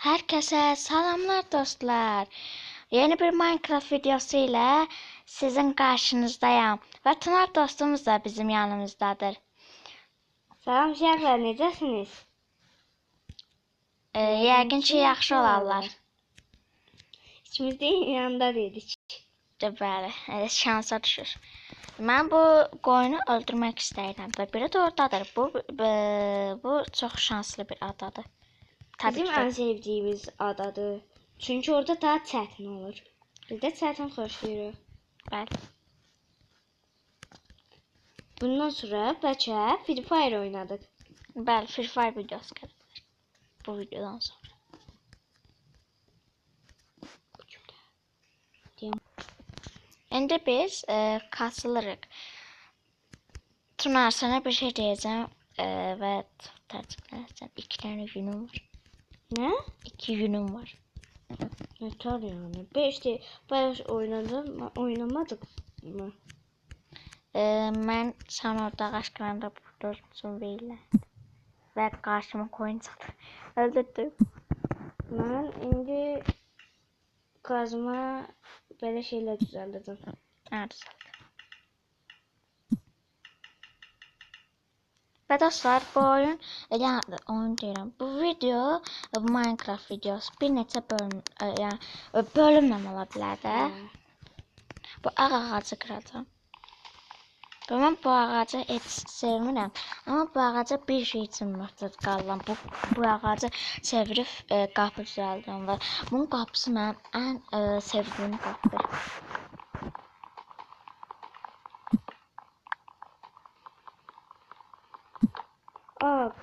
Herkese salamlar dostlar. Yeni bir Minecraft videosu ile sizin karşınızdayım. Ve Tınar dostumuz da bizim yanımızdadır. Salam uşaqlar, necəsiniz? Yəqin ki, yaxşı olarlar. İkimiz de yanında dedik. Bəli, şansa düşür. Mən bu qoyunu öldürmək istəyirəm və biri də oradadır. Bu çox şanslı bir adadır. Bizim en sevdiyimiz adadır. Çünkü orada daha çətin olur. Biz də çətin xoşlayırıq. Bəli. Bundan sonra bəlkə Free Fire oynadık. Bəli, Free Fire videosu gəlir bu videodan sonra. İndi biz kasılırıq. Tunar, sana bir şey diyeceğim və tərcümələsən. 2 tane günüm var. Ne? 2 günüm var. Yeter yani. 5 değil. Bayağı oynamadık mı? Mən sən orada qaşqıranda dursun belə. Və qarşıma koyun çatır. Öldürdüm. Mən indi kazma belə şeylər düzəldirdim. Düzəldir. Və dostlar, bu oyun, yəni oyun deyirəm. Bu video, bu Minecraft videosu bir neçə bölüm, yəni bölümlə ola bilər də. Bu ağacı qıracağam. Və mən bu ağacı heç sevmirəm. Amma bu ağaca bir şey üçün möhtac qalıram. Bu ağacı çevirib qapı düzəldirəm və bunun qapısı mənim ən sevdiyim qapıdır.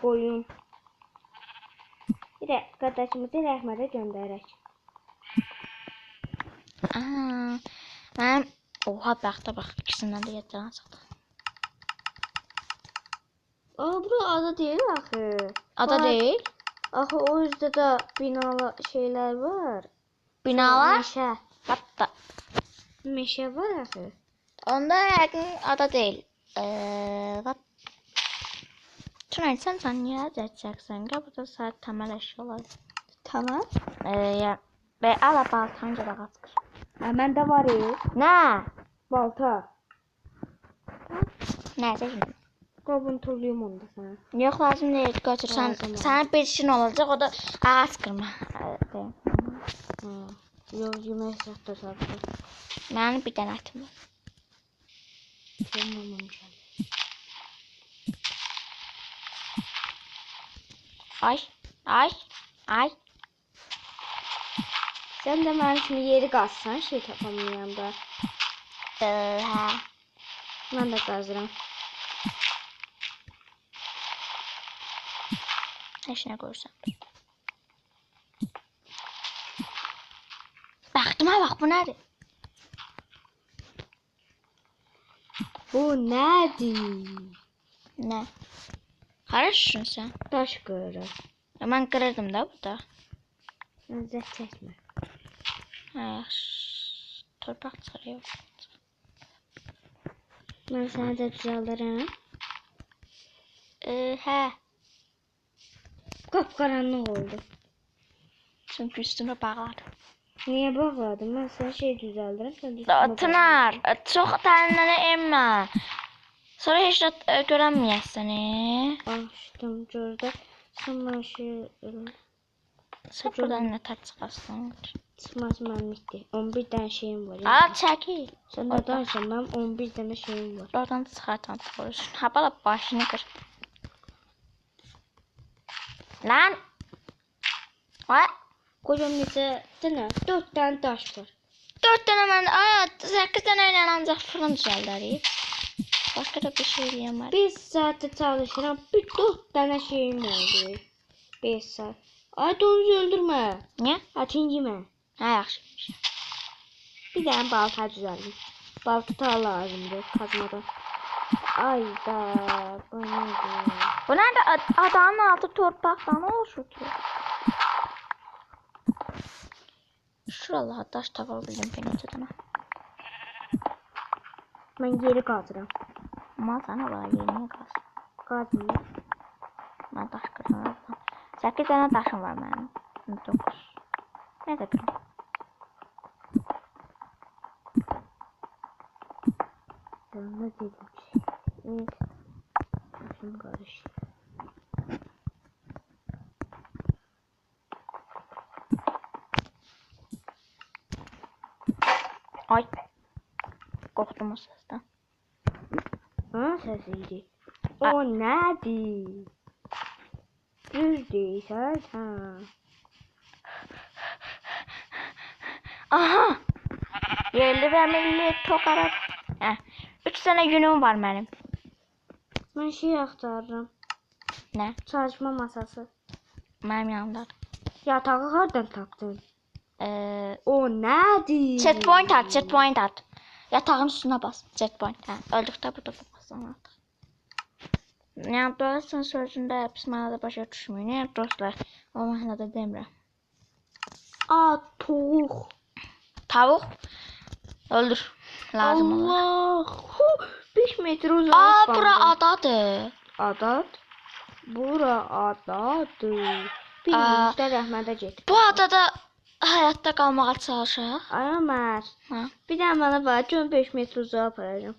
Koyun. Bir de qardaşımızı rəhmətə göndərək. Mənim oha baxda bax, ikisindən də yetdən çıxdı. Bura ada değil axı. Ada değil. Axı o yüzdə də binalı şeylər var. Binalar? Meşə. Hatta. Meşə var axı. Onda yəqin ada deyil. Tunay, sən niyə ədəcəksən? Burada saat təməl əşyalar. Tamam. Və ala baltanı da qaçqır. Məndə var. Nə? Balta. Nəsə şimdi? Qobun turluyum onda sana. Yox, lazım deyil. Götürsən. Sənin bir işin olacaq, o da ağac qırma. Yox, yemək zətdə sadəcə. Mənim bir dənə ətim var. Ay. Sən də mənim kimi yeri qazsan, şey tapamayanda. Hə. Mən də qazıram. Heç nə qoyursan. Baxdıma bax, bu nədir? Bu nədir? Nə? Hara düşün sən? Daş qırır. Mən qırırdım da burada. Zət çəkmə. Hə, yaxşı. Torpaq çıxırıyor. Mən səni də düzəldirəm. Hə. Qapqaranlıq oldu. Çünki üstünə bağladım. Niyə bağladın? Mən sənə şey düzəldirəm, sən üstümə bağladın. Tınar, çox dərinlərə enmə. Sonra heç də görənməyəsən. Açdım, gördüm. Sən mən şey... Sən buradan nə tər çıxarsın? Çıxmaz mənlikdir. 11 dənə şeyim var. Al, çəkil. Sən də danışsan, mənim 11 dənə şeyim var. Oradan çıxartan çıxırsan. Ha, bala başını qır. Lan! Ay! Qoyum necə dənə? 4 dənə daş var. 4 dənə mən, 8 dənə ilə ancaq fırın düzəldərik. Başqa da bir şey eləyəm var. 5 saatdə çalışıram, 4 dənə şeyim oldu. 5 saat. Ay, donuzu öldürmə. Niyə? Ətin yemə. Hə, yaxşı. Bir dənə balta düzəldim. Balta da lazımdır kazmada. Ay da, bu nədir? Bu nədir? Adanın altı torpaqdan oluşur ki. Şuralara daş tapa bildim bir neçə dənə. Mən yeri qazıram. Amma sən ola yerini qaz. Qazmıyor. Mən daş qırıram. 8 dənə daşım var mənim. 9. Ne de bileyim. Ne dedim? Evet. Başım karıştı. Ay. Korktum o sesten. Ha sesiydi. O nedir? Düz değilsen ha. Aha. Yerli ve milli tokarat. 3 tane günüm var benim. Ben şey aktarırım. Ne? Çalışma masası. Benim yanımda. Yatağı hardan tapdın? Ee, O nedir? Checkpoint at, checkpoint at. Yatağın üstüne bas. Checkpoint. Öldükdə burada basan artıq. Yəni dostun sözündə pis mənada başa düşməyin. Yəni dostlar, o mənada demirəm. Aa tavuk. Tavuk öldür. Lazım olur. Allah. 5 metre uzak. Aa, bura adadır. Adat. Bura adadır. Bilmişdə rəhmədə get. Bu adada həyatda qalmağa çalışaq. Ay Ömer. Ha. Bir də mənə var. Gün 5 metre uzağa aparacağım.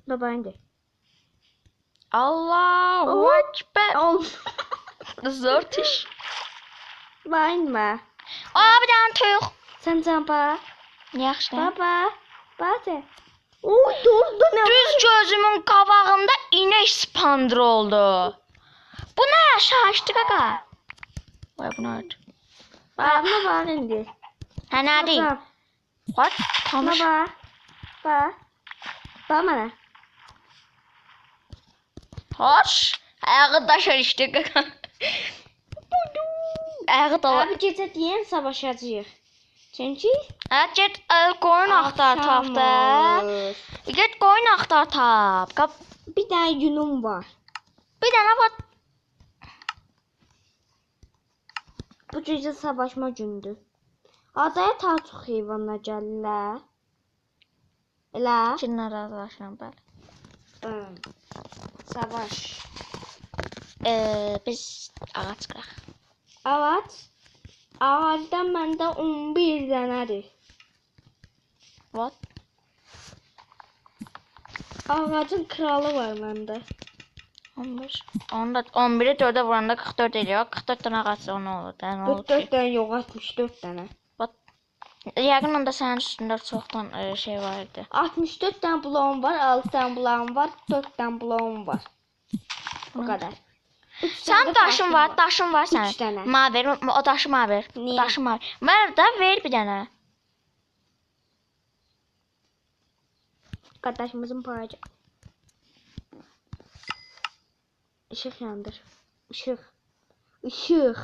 Baba indi. Allahu Ekber. Zor iş. Bayınma. Aa, bir dənə toyuq. Sən canba. Yaxşı. Baba. Baba. Oy durdu ne? Düz gözümün qabağında inek spandır oldu. Bu ne? Şaştı kaka. Vay bu ne? Bağırma bağır indi. Ha ne değil? What? Tanış. Baba. Baba. Baba mənə. Hoş. Ayağı daş erişti kaka. Ayağı da var. Abi gecə deyən savaşacağıq. Çünki Get koyun axtar tap da. Get koyun axtar tap. Bir dənə günüm var. Bir dənə var. Bu gecə savaşma gündür. Adaya daha çox heyvanlar gəlirlər. Elə? Kimlə razılaşıram bəli. Savaş. Biz ağac qıraq. Ağac. Ağacdan məndə 11 dənədir. What? Ağacın kralı var məndə. 15. Onda 11'i 4'e vuranda 44 ediyor. 44 tane ağaçsa o ne olur? Ne olur 44 ki? dənə yox, 64 dənə. Yəqin onda sənin üstündə çoxdan şey var idi. 64 dənə bloğum var, 6 dənə bloğum var, 4 dənə bloğum var. Bu kadar. Sən daşın var, daşın var sənin. 3 dənə. Maver, o daşı maver. Niyə? Daşı maver. Ver da ver bir dənə. Qardaşımızın paracı. Işıq yandır. Işıq. Işıq.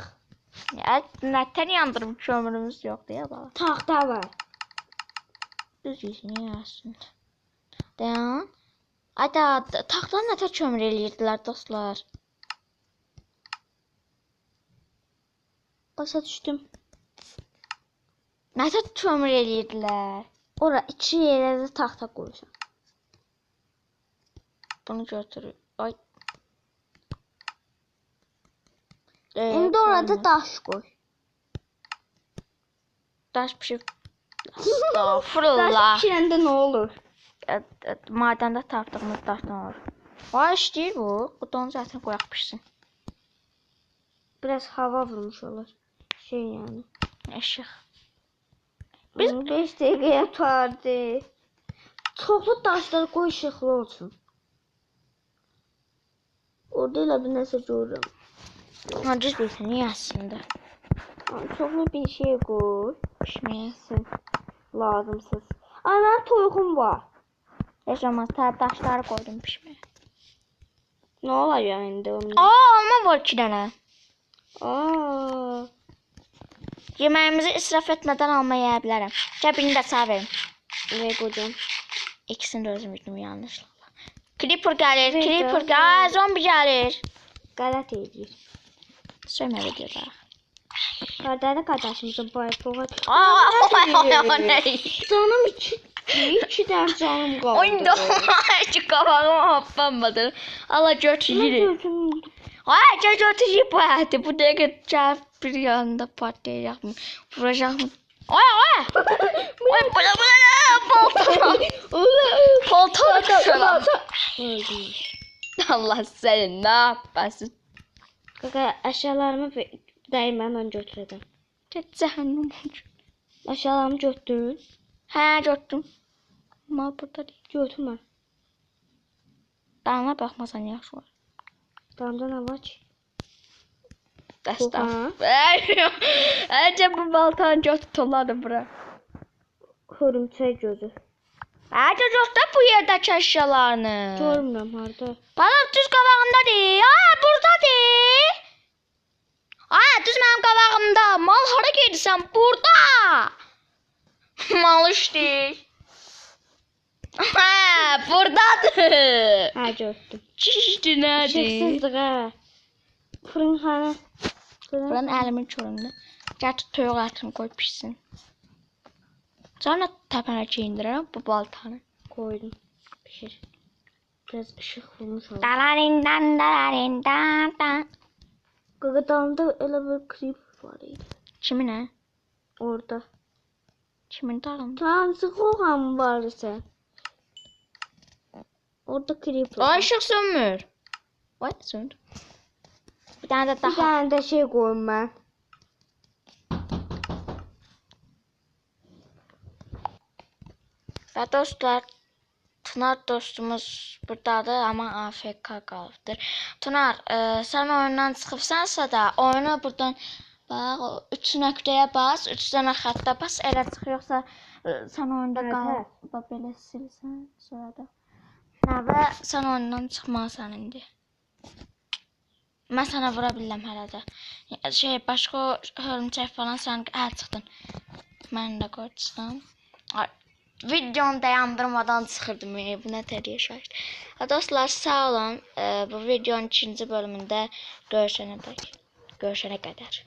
Ya nətən yandırım kömürümüz yoxdur ya bala. Taxta var. Düz yüzünü yazsın. Dayan. Ayda taxtanı nətə kömür eləyirdilər dostlar. Başa düşdüm. Nətə kömür eləyirdilər. Ora iki yerə də taxta qoyursan. Bunu götürür. Ay. İndi orada daş qoy. Daş pişir. Daş Estağfurullah. pişirəndə nə olur? Madəndə tapdığımız daşdan olur. Vay işləyir bu. Qudonu zaten qoyaq pişsin. Biraz hava vurmuş olur. Şey yani. Işıq. Biz 5 dəqiqəyə tutardı. Çoxlu daşlar qoy işıqlı olsun. Orada elə bir nəsə görürəm. Hancız bilsin, niyə əslində? Çoxlu bir şey qoy. Pişməyəsin. Lazımsız. Ay, mənim toyuğum var. Heç olmaz, daşları qoydum pişməyə. Nə olacaq indi onun? Alma var 2 dənə. Aa. Yeməyimizi israf etmədən alma yeyə bilərəm. Gəl birini də sağ verim. Nə qoyacağım? İkisini də özüm etdim yanlışlıqla. Creeper gəlir, Creeper gəlir. Zombi gəlir. Qələt edir. Söymə videoda. Qardaşımızın boyu. Aa, ne? Canım iki dənə canım qaldı. Oyunda hiç kafama hoppanmadı. Allah göt yerim. Ay, götürüb bu əhdi. Bu dəqiqə gəlib bir yanında patlayacaq mı? Vuracaq mı? Ay! Ay, bula! Balta düşürəm. Öldüm. Allah səni nə yapasın? Qaqa, əşyalarımı dəyməndən götürəcəm. Get cəhənnəm olacaq. Əşyalarımı götürün. Hə, götürdüm. Mal burada deyil. Götürmə. Dana baxmasan yaxşı var. Damda nə var ki? Dəstə. Əcə bu baltanı götürüldü bura. Hörümçək gözü. Əcə götür bu yerdəki əşyalarını. Görmürəm harda. Bana düz qabağındadır. Ay, buradadır. Ay, düz mənim qabağımda. Mal hara gedirsən? Burada. Mal işdir. Hə, buradadır. Hə, gördüm. Çişdi nədir? İşıqsızdır hə. Fırın hanı? Buranın əlimin köründə. Gətir toyuq ətini qoy pişsin. Sonra təpənə geyindirəm bu baltanı. Koydum. Pişir. Biraz ışıq vurmuş olur. Dalarindan dalarindan dan. Qaqa damda elə bir klip var idi. Kiminə? Orada. Kimin dalında? Tanrısı qoğan varsa. Orada klip var. Ay, işıq sönmür. Vay, söndü. Bir dənə də Bir daha. tane de şey koyayım ben. Və dostlar, Tunar dostumuz buradadır, amma AFK qalıbdır. Tunar, sən oyundan çıxıbsansa da, oyunu buradan bax, 3 nöqtəyə bas, 3 dənə xəttə bas, elə çıx, yoxsa sən oyunda qalıb, belə silsən, sonra da. Hə, və sən oyundan çıxmalısan indi. Mən sənə vura bilirəm hələ də. Başqa hörümçək falan sən çıxdın. Mən də qoçsam. Videonu dayandırmadan çıxırdım. Bu nə tər yaşayış. Dostlar, sağ olun. Bu videonun ikinci bölümündə görüşənə qədər.